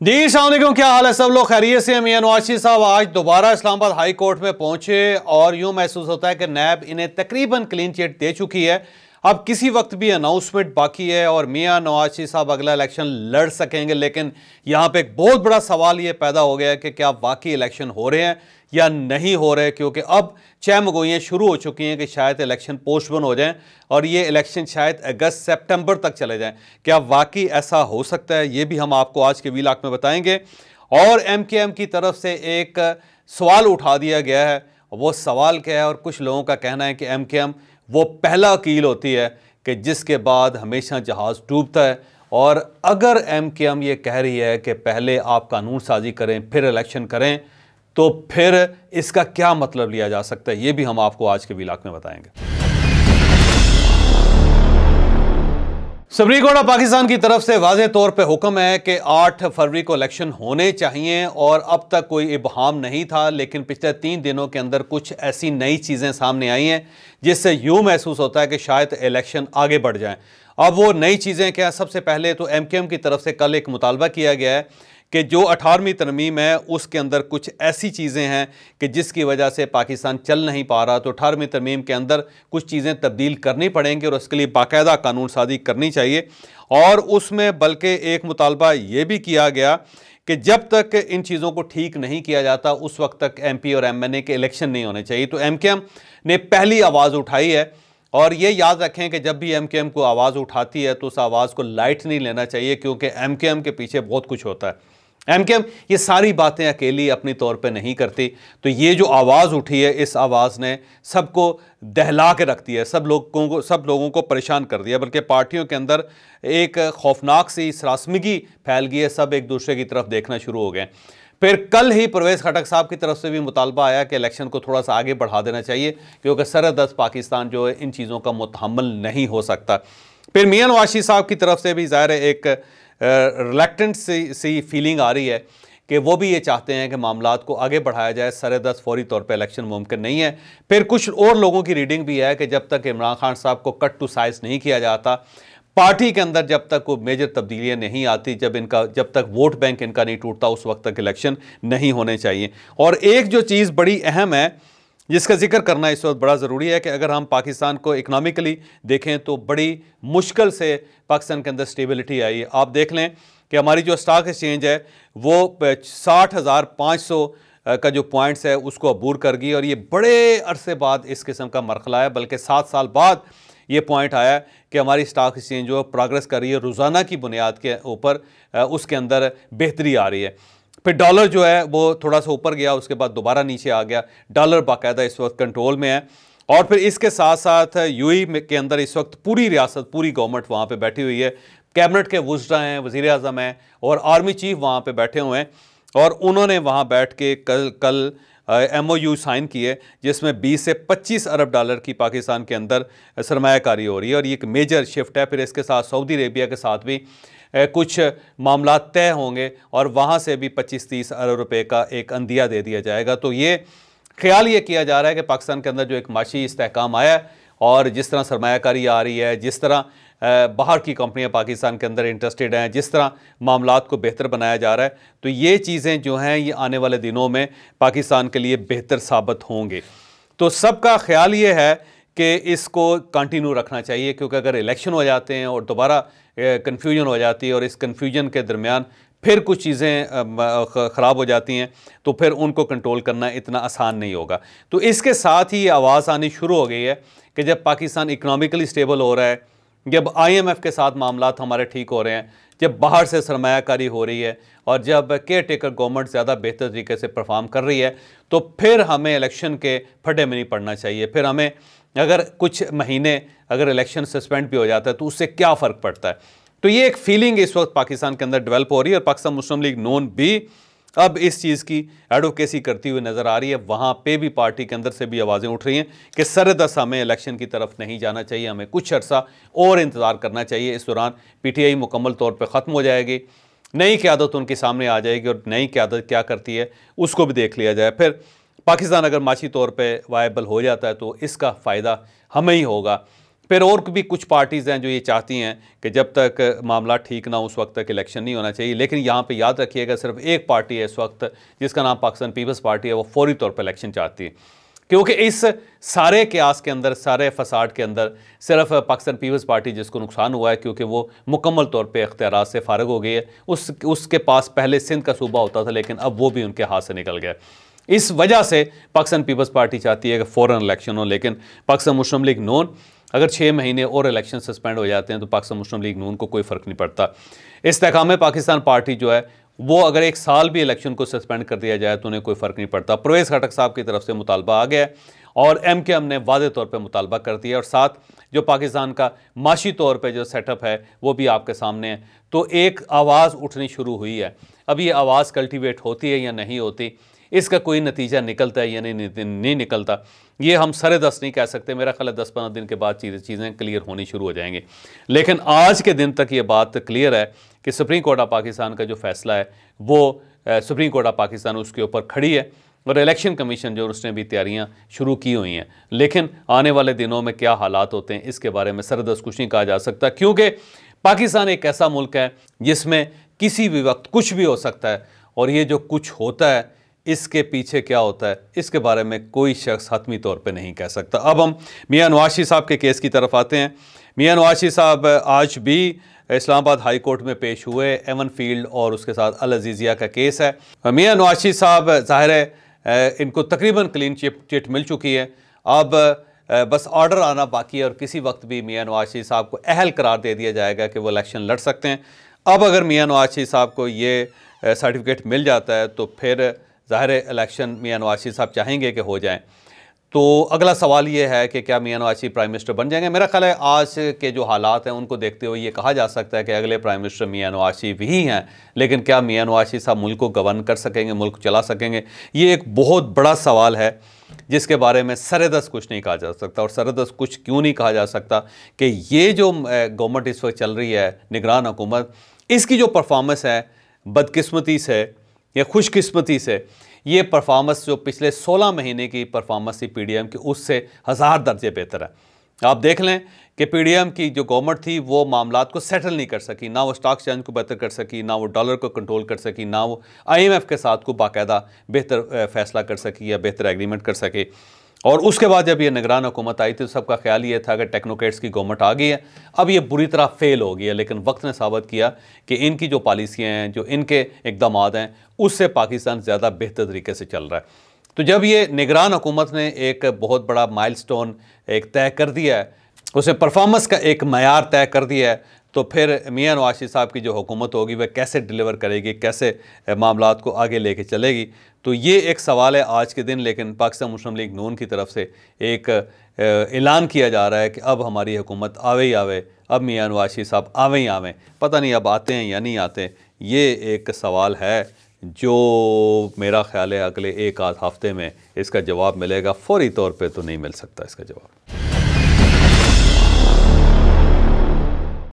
जी अस्सलाम वालेकुम, क्या हाल है सब लोग? खैरियत से? मियां नवाज साहब आज दोबारा इस्लामाबाद हाई कोर्ट में पहुंचे और यूं महसूस होता है कि नैब इन्हें तकरीबन क्लीन चिट दे चुकी है। अब किसी वक्त भी अनाउंसमेंट बाकी है और मियां नवाज साहब अगला इलेक्शन लड़ सकेंगे। लेकिन यहां पे एक बहुत बड़ा सवाल ये पैदा हो गया है कि क्या वाकई इलेक्शन हो रहे हैं या नहीं हो रहे, क्योंकि अब चहमगोइयाँ शुरू हो चुकी हैं कि शायद इलेक्शन पोस्टपोन हो जाएं और ये इलेक्शन शायद अगस्त सितंबर तक चले जाएं। क्या वाकई ऐसा हो सकता है? ये भी हम आपको आज के वीलॉग में बताएंगे। और एमकेएम की तरफ से एक सवाल उठा दिया गया है। वो सवाल क्या है? और कुछ लोगों का कहना है कि एमकेएम वो पहला कील होती है कि जिसके बाद हमेशा जहाज़ डूबता है। और अगर एमकेएम ये कह रही है कि पहले आप कानून साजी करें फिर इलेक्शन करें, तो फिर इसका क्या मतलब लिया जा सकता है? ये भी हम आपको आज के व्लॉग में बताएंगे। सुप्रीम कोर्ट ऑफ पाकिस्तान की तरफ से वाज़ेह तौर पे हुक्म है कि 8 फरवरी को इलेक्शन होने चाहिए और अब तक कोई इबहाम नहीं था। लेकिन पिछले 3 दिनों के अंदर कुछ ऐसी नई चीज़ें सामने आई हैं जिससे यूँ महसूस होता है कि शायद इलेक्शन आगे बढ़ जाए। अब वो नई चीज़ें क्या? सबसे पहले तो एमकेएम की तरफ से कल एक मुतालबा किया गया है कि जो 18वीं तरमीम है उसके अंदर कुछ ऐसी चीज़ें हैं कि जिसकी वजह से पाकिस्तान चल नहीं पा रहा। तो 18वीं तरमीम के अंदर कुछ चीज़ें तब्दील करनी पड़ेंगी और उसके लिए बाकायदा कानून साजी करनी चाहिए। और उसमें बल्कि एक मुतालबा ये भी किया गया कि जब तक इन चीज़ों को ठीक नहीं किया जाता उस वक्त तक एमपी और एमएनए के इलेक्शन नहीं होने चाहिए। तो एमकेएम ने पहली आवाज़ उठाई है। और ये याद रखें कि जब भी एमकेएम को आवाज़ उठाती है तो उस आवाज़ को लाइट नहीं लेना चाहिए, क्योंकि एमकेएम के पीछे बहुत कुछ होता है। एमकेएम ये सारी बातें अकेली अपनी तौर पे नहीं करती। तो ये जो आवाज़ उठी है, इस आवाज़ ने सबको दहला के रख दिया है, सब लोगों को परेशान कर दिया। बल्कि पार्टियों के अंदर एक खौफनाक सी सरासमगी फैल गई है, सब एक दूसरे की तरफ देखना शुरू हो गए। फिर कल ही परवेज़ खटक साहब की तरफ से भी मुतालबा आया कि इलेक्शन को थोड़ा सा आगे बढ़ा देना चाहिए, क्योंकि सरहद पाकिस्तान जो है इन चीज़ों का मुतहम्मल नहीं हो सकता। फिर मियां नवाज साहब की तरफ से भी ज़ाहिर है एक रिलैक्टेंट सी फीलिंग आ रही है कि वो भी ये चाहते हैं कि मामलात को आगे बढ़ाया जाए, सरहद फौरी तौर पे इलेक्शन मुमकिन नहीं है। फिर कुछ और लोगों की रीडिंग भी है कि जब तक इमरान खान साहब को कट टू साइज नहीं किया जाता, पार्टी के अंदर जब तक कोई मेजर तब्दीलियाँ नहीं आती, जब तक वोट बैंक इनका नहीं टूटता, उस वक्त तक इलेक्शन नहीं होने चाहिए। और एक जो चीज़ बड़ी अहम है जिसका जिक्र करना इस वक्त बड़ा ज़रूरी है कि अगर हम पाकिस्तान को इकनॉमिकली देखें तो बड़ी मुश्किल से पाकिस्तान के अंदर स्टेबिलिटी आई है। आप देख लें कि हमारी जो स्टॉक एक्सचेंज है वो 60,500 का जो पॉइंट्स है उसको अबूर कर गई और ये बड़े अरसे बाद इस किस्म का मरखला है। बल्कि 7 साल बाद ये पॉइंट आया कि हमारी स्टॉक एक्सचेंज जो प्रोग्रेस कर रही है रोज़ाना की बुनियाद के ऊपर, उसके अंदर बेहतरी आ रही है। फिर डॉलर जो है वो थोड़ा सा ऊपर गया, उसके बाद दोबारा नीचे आ गया। डॉलर बाकायदा इस वक्त कंट्रोल में है। और फिर इसके साथ साथ यूएई के अंदर इस वक्त पूरी रियासत, पूरी गवर्नमेंट वहाँ पे बैठी हुई है। कैबिनेट के वज़रा हैं, वज़ीर आज़म हैं और आर्मी चीफ वहाँ पे बैठे हुए हैं। और उन्होंने वहाँ बैठ के कल MOU साइन किए जिसमें 20 से 25 अरब डॉलर की पाकिस्तान के अंदर सरमायाकारी हो रही है और ये एक मेजर शिफ्ट है। फिर इसके साथ सऊदी अरेबिया के साथ भी कुछ मामला तय होंगे और वहाँ से भी 25-30 अरब रुपए का एक अंदिया दे दिया जाएगा। तो ये ख्याल ये किया जा रहा है कि पाकिस्तान के अंदर जो एक माशी इस्तेहकाम आया है और जिस तरह सरमायाकारी आ रही है, जिस तरह बाहर की कंपनियां पाकिस्तान के अंदर इंटरेस्टेड हैं, जिस तरह मामलात को बेहतर बनाया जा रहा है, तो ये चीज़ें जो हैं ये आने वाले दिनों में पाकिस्तान के लिए बेहतर साबित होंगे। तो सबका ख्याल ये है कि इसको कंटिन्यू रखना चाहिए, क्योंकि अगर इलेक्शन हो जाते हैं और दोबारा कन्फ्यूजन हो जाती है और इस कन्फ्यूजन के दरमियान फिर कुछ चीज़ें ख़राब हो जाती हैं तो फिर उनको कंट्रोल करना इतना आसान नहीं होगा। तो इसके साथ ही ये आवाज़ आनी शुरू हो गई है कि जब पाकिस्तान इकनॉमिकली स्टेबल हो रहा है, जब IMF के साथ मामलात हमारे ठीक हो रहे हैं, जब बाहर से सरमायाकारी हो रही है और जब केयर टेकर गवर्नमेंट ज़्यादा बेहतर तरीके से परफॉर्म कर रही है, तो फिर हमें इलेक्शन के फटे में नहीं पड़ना चाहिए। फिर हमें अगर कुछ महीने अगर इलेक्शन सस्पेंड भी हो जाता है तो उससे क्या फ़र्क पड़ता है। तो ये एक फीलिंग इस वक्त पाकिस्तान के अंदर डेवलप हो रही है और पाकिस्तान मुस्लिम लीग नून भी अब इस चीज़ की एडवोकेसी करती हुई नज़र आ रही है। वहाँ पे भी पार्टी के अंदर से भी आवाज़ें उठ रही हैं कि सरदस हमें इलेक्शन की तरफ नहीं जाना चाहिए, हमें कुछ अर्सा और इंतज़ार करना चाहिए। इस दौरान PTI मुकम्मल तौर पर ख़त्म हो जाएगी, नई क़यादत उनके सामने आ जाएगी और नई क़यादत क्या करती है उसको भी देख लिया जाए। फिर पाकिस्तान अगर माशी तौर पर वायबल हो जाता है तो इसका फ़ायदा हमें ही होगा। फिर और भी कुछ पार्टीज़ हैं जो ये चाहती हैं कि जब तक मामला ठीक ना हो उस वक्त तक इलेक्शन नहीं होना चाहिए। लेकिन यहाँ पे याद रखिएगा सिर्फ एक पार्टी है इस वक्त जिसका नाम पाकिस्तान पीपल्स पार्टी है, वो फौरी तौर पर इलेक्शन चाहती है, क्योंकि इस सारे क्यास के अंदर, सारे फसाड के अंदर सिर्फ पाकिस्तान पीपल्स पार्टी जिसको नुकसान हुआ है, क्योंकि वो मुकम्मल तौर पे इख्तियारात से फारग हो गई है। उसके पास पहले सिंध का सूबा होता था, लेकिन अब वो भी उनके हाथ से निकल गया। इस वजह से पाकिस्तान पीपल्स पार्टी चाहती है कि फ़ौरन इलेक्शन हो। लेकिन पाकिस्तान मुस्लिम लीग नून, अगर 6 महीने और इलेक्शन सस्पेंड हो जाते हैं तो पाकिस्तान मुस्लिम लीग नून को कोई फ़र्क नहीं पड़ता। इस्तेकाम पाकिस्तान पार्टी जो है वो अगर 1 साल भी इलेक्शन को सस्पेंड कर दिया जाए तो उन्हें कोई फ़र्क नहीं पड़ता। परवेज़ खटक साहब की तरफ से मुतालबा आ गया और MKM ने वादे तौर पर मुतालबा कर दिया, और साथ जो पाकिस्तान का माशी तौर पर जो सेटअप है वो भी आपके सामने है। तो एक आवाज़ उठनी शुरू हुई है। अब ये आवाज़ कल्टिवेट होती है या नहीं होती, इसका कोई नतीजा निकलता है या नहीं निकलता, ये हम सरेदस्त नहीं कह सकते। मेरा ख्याल है 10-15 दिन के बाद चीज़ें क्लियर होनी शुरू हो जाएंगी। लेकिन आज के दिन तक ये बात क्लियर है कि सुप्रीम कोर्ट ऑफ पाकिस्तान का जो फैसला है वो सुप्रीम कोर्ट ऑफ पाकिस्तान उसके ऊपर खड़ी है, और इलेक्शन कमीशन जो उसने भी तैयारियां शुरू की हुई हैं। लेकिन आने वाले दिनों में क्या हालात होते हैं इसके बारे में सरदस्त कुछ नहीं कहा जा सकता, क्योंकि पाकिस्तान एक ऐसा मुल्क है जिसमें किसी भी वक्त कुछ भी हो सकता है, और ये जो कुछ होता है इसके पीछे क्या होता है इसके बारे में कोई शख्स हतमी तौर पे नहीं कह सकता। अब हम मियां नवाज शरीफ साहब के केस की तरफ आते हैं। मियां नवाज शरीफ साहब आज भी इस्लामाबाद हाई कोर्ट में पेश हुए। एवन फील्ड और उसके साथ अल अजीज़िया का केस है। मियां नवाज शरीफ साहब ज़ाहिर है इनको तकरीबन क्लीन चिट मिल चुकी है। अब बस ऑर्डर आना बाकी है, और किसी वक्त भी मियां नवाज शरीफ साहब को अहल करार दे दिया जाएगा कि वो इलेक्शन लड़ सकते हैं। अब अगर मियां नवाज शरीफ साहब को ये सर्टिफिकेट मिल जाता है तो फिर ज़ाहिर इलेक्शन मियां नवाज शरीफ साहब चाहेंगे कि हो जाएं। तो अगला सवाल ये है कि क्या मियां नवाज शरीफ प्राइम मिनिस्टर बन जाएंगे। मेरा ख्याल है आज के जो हालात हैं उनको देखते हुए ये कहा जा सकता है कि अगले प्राइम मिनिस्टर मियां नवाज शरीफ ही हैं। लेकिन क्या मियां नवाज शरीफ साहब मुल्क को गवर्न कर सकेंगे, मुल्क चला सकेंगे, ये एक बहुत बड़ा सवाल है जिसके बारे में सरेदस्त कुछ नहीं कहा जा सकता। और सरेदस्त कुछ क्यों नहीं कहा जा सकता कि ये जो गवर्नमेंट इस वक्त चल रही है, निगरान हुकूमत, इसकी जो परफॉर्मेंस है बदकिस्मती से या खुशकिस्मती से, ये परफॉर्मेंस जो पिछले 16 महीने की परफॉर्मेंस थी PDM की उससे 1000 दर्जे बेहतर है। आप देख लें कि PDM की जो गवर्नमेंट थी वो मामलात को सेटल नहीं कर सकी, ना वो स्टॉक एक्सचेंज को बेहतर कर सकी, ना वो डॉलर को कंट्रोल कर सकी, ना वो IMF के साथ को बाकायदा बेहतर फैसला कर सकी या बेहतर एग्रीमेंट कर सके। और उसके बाद जब ये निगरान हुकूमत आई थी तो सबका ख्याल ये था कि टेक्नोक्रेट्स की गवर्नमेंट आ गई है, अब ये बुरी तरह फेल हो गई है। लेकिन वक्त ने साबित किया कि इनकी जो पॉलिसियाँ हैं, जो इनके इकदाम हैं, उससे पाकिस्तान ज़्यादा बेहतर तरीके से चल रहा है। तो जब ये निगरान हुकूमत ने एक बहुत बड़ा माइलस्टोन एक तय कर दिया है, उसे परफॉर्मेंस का एक मयार तय कर दिया है, तो फिर मियां नवाज शरीफ साहब की जो हुकूमत होगी वह कैसे डिलीवर करेगी, कैसे मामलात को आगे लेके चलेगी, तो ये एक सवाल है आज के दिन। लेकिन पाकिस्तान मुस्लिम लीग नून की तरफ से एक ऐलान किया जा रहा है कि अब हमारी हुकूमत आवे ही आवे, अब मियां नवाज शरीफ साहब आवे ही आवें। पता नहीं अब आते हैं या नहीं आते, ये एक सवाल है जो मेरा ख्याल है अगले 1 आध हफ्ते में इसका जवाब मिलेगा। फौरी तौर पे तो नहीं मिल सकता इसका जवाब।